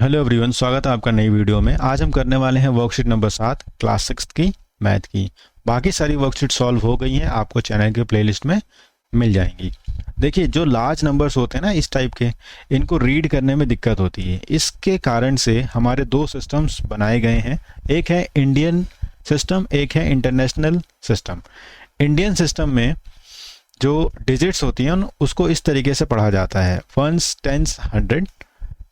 Hello everyone, स्वागत है आपका नई वीडियो में। आज हम करने वाले हैं वर्कशीट नंबर 7 क्लास 6 की मैथ की। बाकी सारी वर्कशीट सॉल्व हो गई हैं, आपको चैनल के प्लेलिस्ट में मिल जाएंगी। देखिए, जो लार्ज नंबर्स होते हैं ना इस टाइप के, इनको रीड करने में दिक्कत होती है। इसके कारण से हमारे दो सिस्टम्स बनाए गए हैं, एक है इंडियन सिस्टम, एक है इंटरनेशनल सिस्टम। इंडियन सिस्टम में जो डिजिट्स होती हैं उसको इस तरीके से पढ़ा जाता है, 1s, 10s, 100,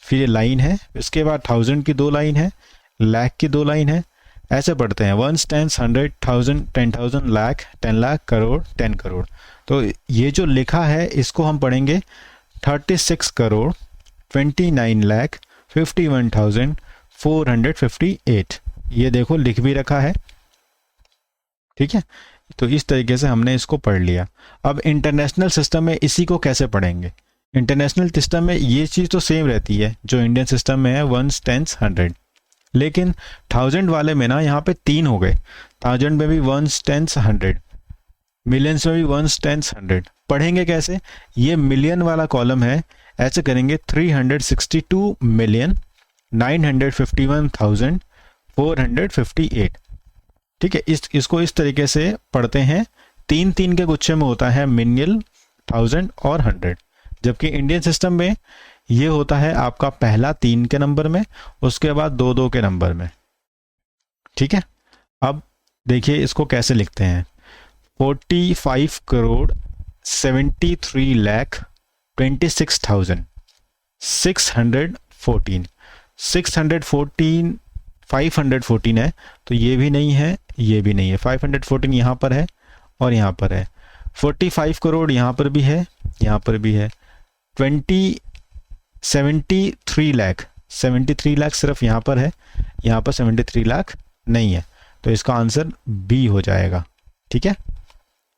फिर ये लाइन है, इसके बाद 1000 की दो लाइन है, लाख की दो लाइन है, ऐसे पढ़ते हैं 1s, 10s, 100, 1000, 10,000, लाख, 10 लाख, करोड़, 10 करोड़। तो ये जो लिखा है इसको हम पढ़ेंगे 36 करोड़ 29 लाख 51,458। ये देखो लिख भी रखा है, ठीक है। तो इस तरीके से हमने इसको पढ़ लिया। अब इंटरनेशनल सिस्टम में इसी को कैसे पढ़ेंगे? इंटरनेशनल सिस्टम में ये चीज़ तो सेम रहती है जो इंडियन सिस्टम में है, 1s, 10s, 100, लेकिन 1000 वाले में ना यहाँ पे 3 हो गए। 1000 में भी 1s, 10s, 100, मिलियंस में भी 1s, 10s, 100। पढ़ेंगे कैसे? ये मिलियन वाला कॉलम है, ऐसे करेंगे 362,951,458, ठीक है। इसको इस तरीके से पढ़ते हैं। 3-3 के गुच्छे में होता है मिलियन, 1000 और 100, जबकि इंडियन सिस्टम में ये होता है आपका पहला 3 के नंबर में, उसके बाद 2-2 के नंबर में, ठीक है। अब देखिए इसको कैसे लिखते हैं, 45 करोड़ 73 लाख 26,614। 614 514 है, तो ये भी नहीं है, ये भी नहीं है। 514 यहाँ पर है और यहाँ पर है। 45 करोड़ यहाँ पर भी है, यहाँ पर भी है। 73 लाख, 73 लाख सिर्फ यहाँ पर है, यहाँ पर 73 लाख नहीं है, तो इसका आंसर बी हो जाएगा, ठीक है।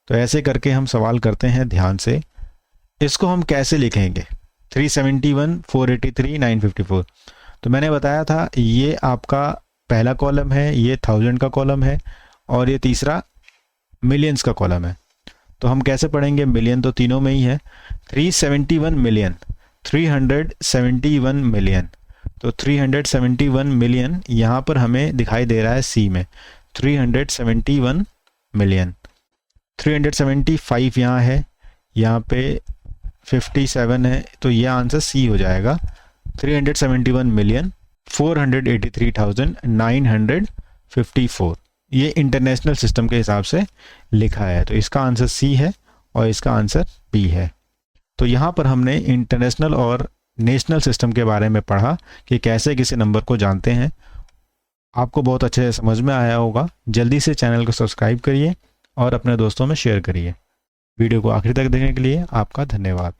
तो ऐसे करके हम सवाल करते हैं ध्यान से। इसको हम कैसे लिखेंगे? 371, 483, 954। तो मैंने बताया था ये आपका पहला कॉलम है, ये 1000 का कॉलम है, और ये तीसरा मिलियंस का कॉलम है। तो हम कैसे पढ़ेंगे? मिलियन तो तीनों में ही है। 371 मिलियन, 371 मिलियन, तो 371 मिलियन यहाँ पर हमें दिखाई दे रहा है सी में, 371 मिलियन। 375 यहाँ है, यहाँ पे 57 है, तो ये आंसर सी हो जाएगा। 371 मिलियन 483,954, ये इंटरनेशनल सिस्टम के हिसाब से लिखा है, तो इसका आंसर सी है और इसका आंसर बी है। तो यहाँ पर हमने इंटरनेशनल और नेशनल सिस्टम के बारे में पढ़ा कि कैसे किसी नंबर को जानते हैं। आपको बहुत अच्छे से समझ में आया होगा। जल्दी से चैनल को सब्सक्राइब करिए और अपने दोस्तों में शेयर करिए। वीडियो को आखिर तक देखने के लिए आपका धन्यवाद।